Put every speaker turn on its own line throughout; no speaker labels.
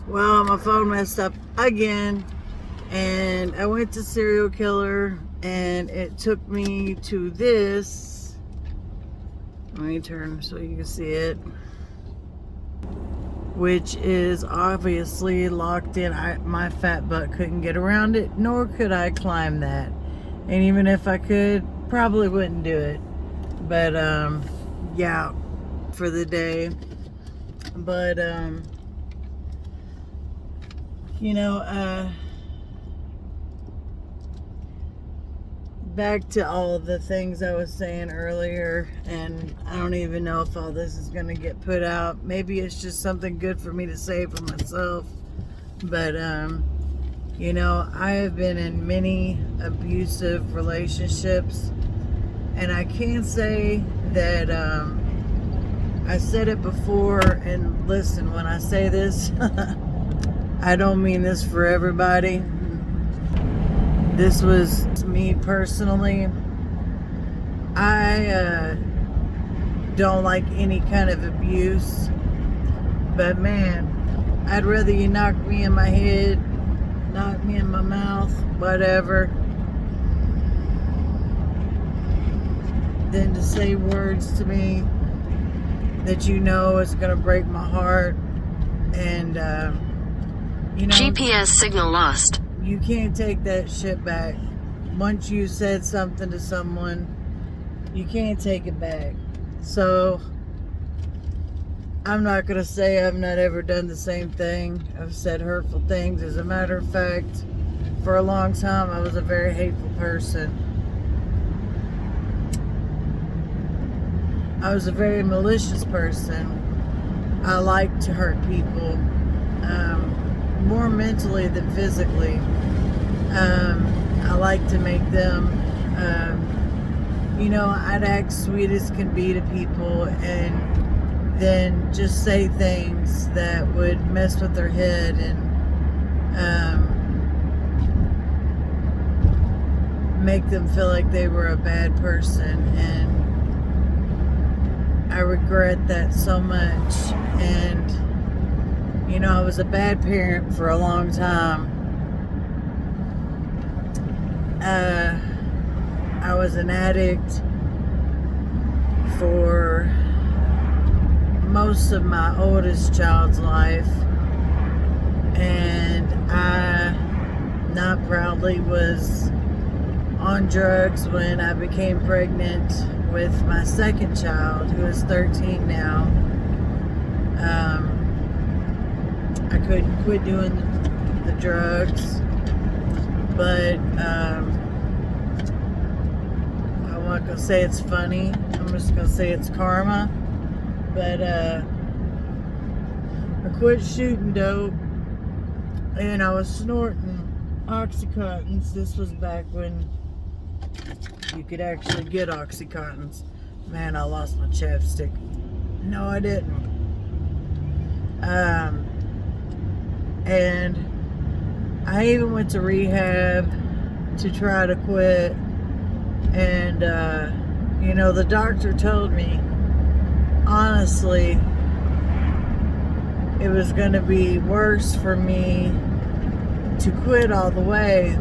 Well, my phone messed up again, and I went to Serial Killer, and it took me to this. Let me turn so you can see it, which is obviously locked in. My fat butt couldn't get around it, nor could I climb that. And even if I could, probably wouldn't do it. But yeah, for the day. But back to all the things I was saying earlier, and I don't even know if all this is going to get put out. Maybe it's just something good for me to say for myself. But I have been in many abusive relationships, and I can say that I said it before, and listen, when I say this, I don't mean this for everybody. This was me personally. I don't like any kind of abuse, but man, I'd rather you knock me in my head, knock me in my mouth, whatever, than to say words to me that you know is going to break my heart. And
GPS signal lost.
You can't take that shit back. Once you said something to someone, you can't take it back. So I'm not going to say I've not ever done the same thing. I've said hurtful things. As a matter of fact, for a long time, I was a very hateful person. I was a very malicious person. I like to hurt people, more mentally than physically. I like to make them, I'd act sweet as can be to people, and then just say things that would mess with their head, and make them feel like they were a bad person. And I regret that so much. And I was a bad parent for a long time. I was an addict for most of my oldest child's life, and I not proudly was on drugs when I became pregnant with my second child, who is 13 now. I couldn't quit doing the drugs, but I'm not going to say it's funny. I'm just going to say it's karma. But I quit shooting dope, and I was snorting Oxycontins. This was back when you could actually get Oxycontins. Man, I lost my chapstick. No, I didn't. And I even went to rehab to try to quit. And, the doctor told me, honestly, it was going to be worse for me to quit all the way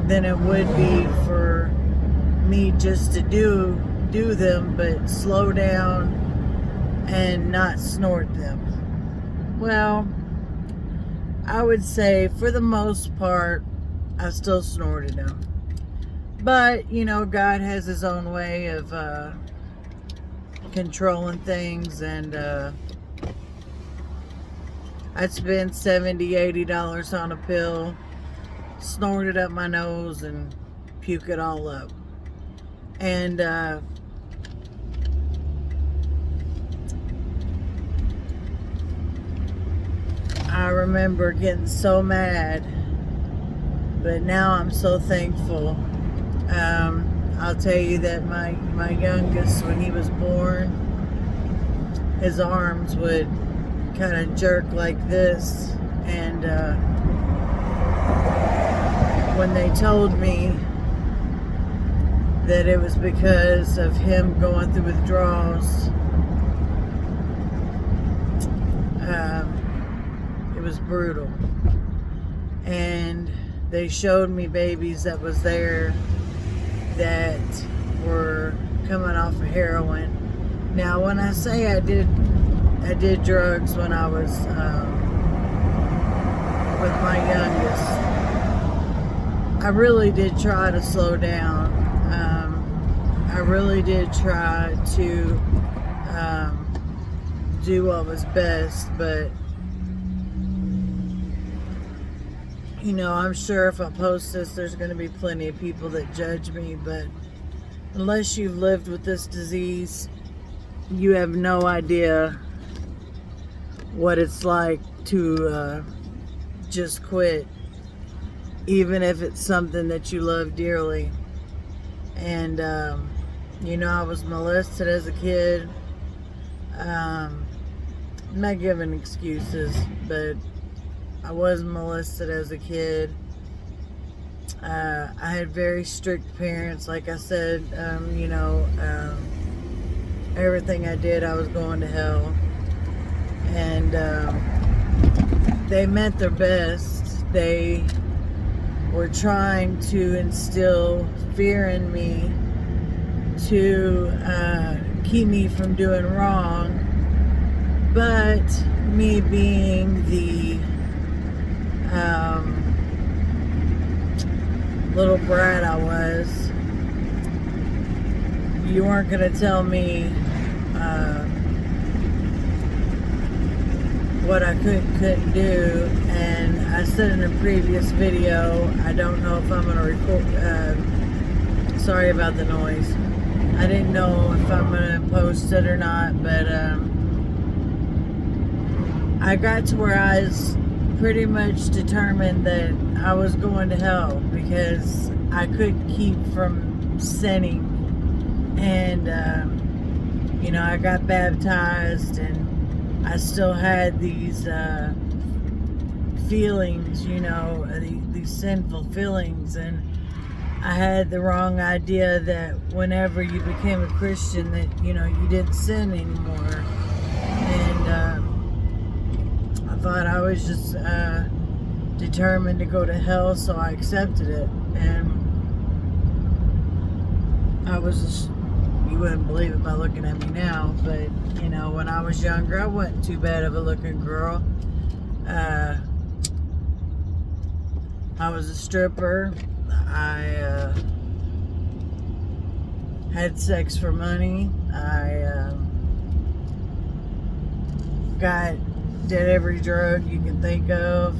than it would be for me just to do them, but slow down and not snort them. Well, I would say for the most part, I still snorted them. But, God has his own way of controlling things, and I'd spend $70, $80 on a pill, snort it up my nose, and puke it all up. And I remember getting so mad, but now I'm so thankful. I'll tell you that my youngest, when he was born, his arms would kind of jerk like this, and when they told me that it was because of him going through withdrawals, was brutal. And they showed me babies that was there that were coming off of heroin. Now, when I say I did drugs when I was with my youngest, I really did try to slow down. I really did try to do what was best, but you know, I'm sure if I post this, there's going to be plenty of people that judge me, but unless you've lived with this disease, you have no idea what it's like to just quit, even if it's something that you love dearly. And you know, I was molested as a kid. I'm not giving excuses, but I was molested as a kid. I had very strict parents. Like I said, you know, everything I did, I was going to hell. And they meant their best. They were trying to instill fear in me to keep me from doing wrong. But me being the little brat I was, you weren't going to tell me what I couldn't do. And I said in a previous video, I don't know if I'm going to record, sorry about the noise, I didn't know if I'm going to post it or not, but I got to where I was pretty much determined that I was going to hell because I couldn't keep from sinning. And you know, I got baptized, and I still had these feelings, you know, these sinful feelings. And I had the wrong idea that whenever you became a Christian that, you know, you didn't sin anymore. And I thought I was just determined to go to hell, so I accepted it. And I was just, you wouldn't believe it by looking at me now, but you know, when I was younger, I wasn't too bad of a looking girl. I was a stripper. I had sex for money. I did every drug you can think of.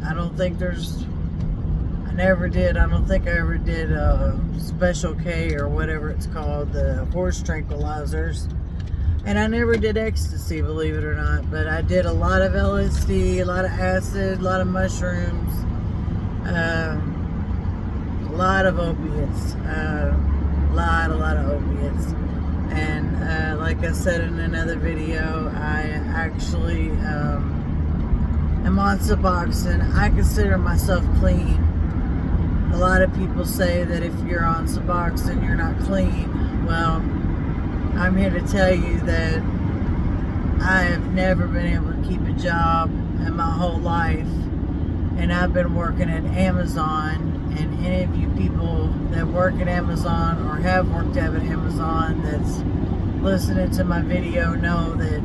I don't think I ever did Special K or whatever it's called, the horse tranquilizers. And I never did ecstasy, believe it or not. But I did a lot of LSD, a lot of acid, a lot of mushrooms, a lot of opiates, a lot of opiates. And like I said in another video, I actually am on Suboxone. I consider myself clean. A lot of people say that if you're on Suboxone, you're not clean. Well, I'm here to tell you that I have never been able to keep a job in my whole life. And I've been working at Amazon. And any of you people that work at Amazon or have worked at Amazon that's listening to my video know that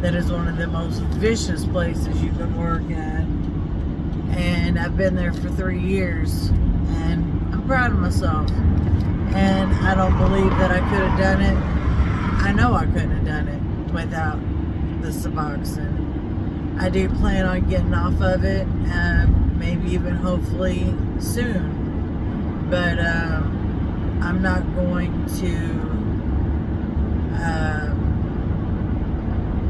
that is one of the most vicious places you can work at. And I've been there for 3 years. And I'm proud of myself. And I don't believe that I could have done it. I know I couldn't have done it without the Suboxone. I do plan on getting off of it, maybe even hopefully soon. But I'm not going to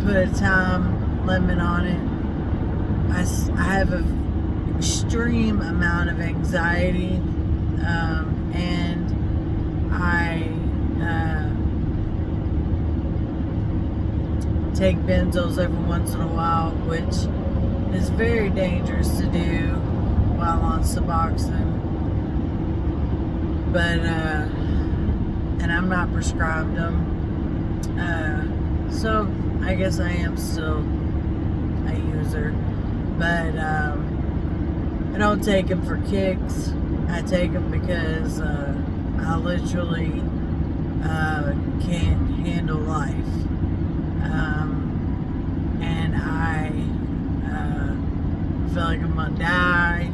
put a time limit on it. I have an extreme amount of anxiety, and I take benzos every once in a while, which is very dangerous to do while on Suboxone. But and I'm not prescribed them, so I guess I am still a user. But I don't take them for kicks. I take them because I literally can't handle life. And I feel like I'm gonna die.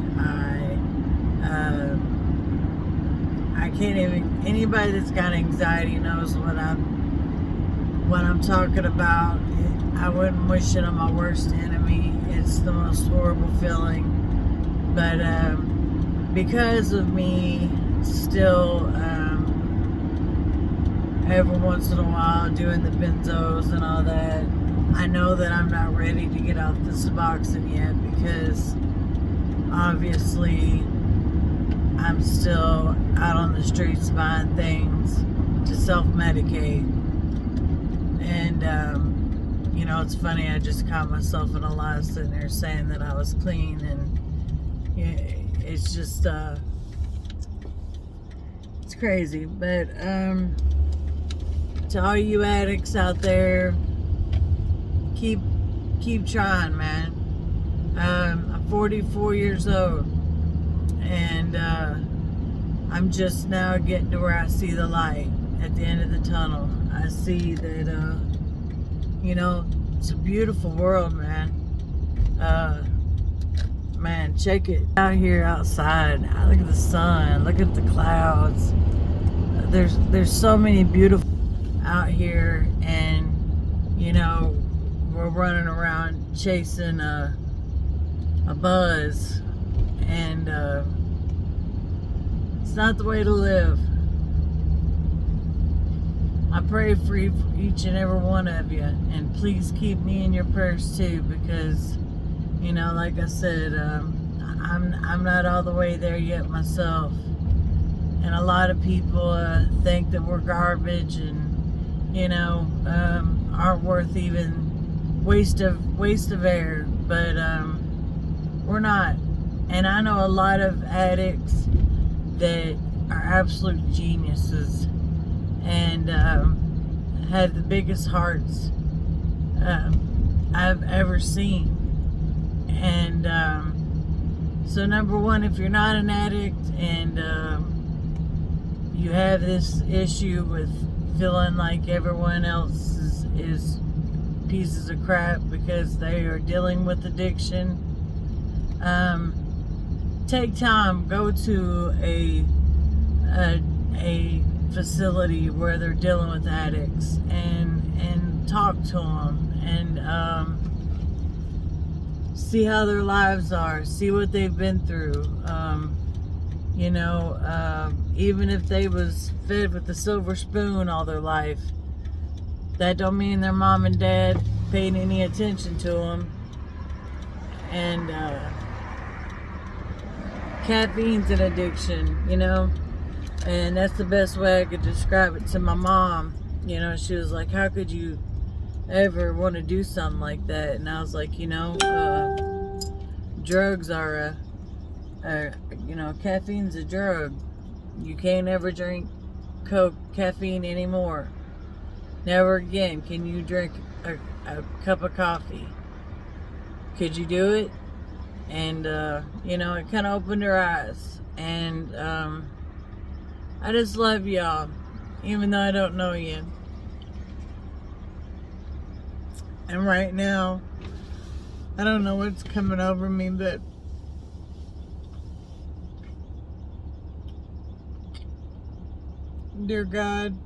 I can't even. Anybody that's got anxiety knows what I'm talking about. I wouldn't wish it on my worst enemy. It's the most horrible feeling. But because of me still every once in a while doing the benzos and all that, I know that I'm not ready to get off the Suboxone yet, because obviously I'm still out on the streets buying things to self-medicate. And you know, it's funny, I just caught myself in a lie sitting there saying that I was clean, and it's just it's crazy. But to all you addicts out there, keep trying, man. I'm 44 years old, and I'm just now getting to where I see the light at the end of the tunnel. I see that you know, it's a beautiful world, man. Man, check it out here outside. Look at the sun, look at the clouds. There's so many beautiful out here, and you know, we're running around chasing a buzz, and it's not the way to live. I pray for each and every one of you, and please keep me in your prayers too, because you know, like I said, I'm not all the way there yet myself, and a lot of people think that we're garbage, and you know, aren't worth even waste of air, but we're not. And I know a lot of addicts that are absolute geniuses, and have the biggest hearts I've ever seen. And so number one, if you're not an addict and you have this issue with feeling like everyone else is pieces of crap because they are dealing with addiction, take time, go to a facility where they're dealing with addicts, and talk to them, and see how their lives are, see what they've been through. You know, even if they was fed with a silver spoon all their life, that don't mean their mom and dad paid any attention to them. And caffeine's an addiction, you know, and that's the best way I could describe it to my mom. You know, she was like, how could you ever want to do something like that? And I was like, you know, drugs are you know, caffeine's a drug. You can't ever drink caffeine anymore. Never again can you drink a cup of coffee. Could you do it? And you know, it kind of opened her eyes. And I just love y'all, even though I don't know you. And right now, I don't know what's coming over me, but dear God,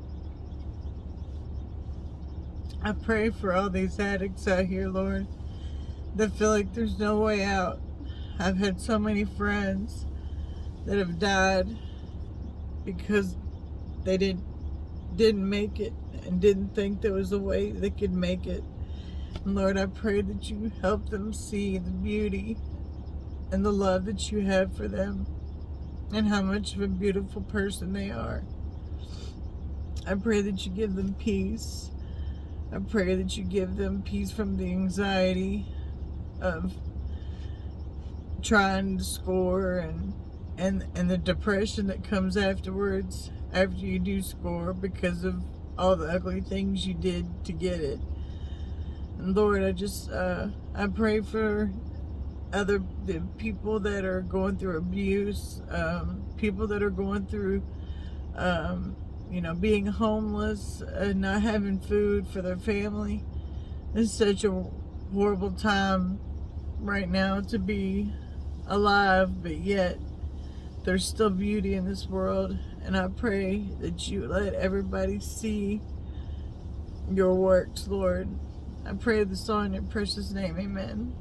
I pray for all these addicts out here, Lord, that feel like there's no way out. I've had so many friends that have died because they didn't make it and didn't think there was a way they could make it. And Lord, I pray that you help them see the beauty and the love that you have for them, and how much of a beautiful person they are. I pray that you give them peace. I pray that you give them peace from the anxiety of trying to score, and the depression that comes afterwards, after you do score, because of all the ugly things you did to get it. And Lord, I just I pray for the people that are going through abuse, people that are going through, being homeless and not having food for their family. It's such a horrible time right now to be alive, but yet there's still beauty in this world. And I pray that you let everybody see your works, Lord. I pray this all in your precious name. Amen.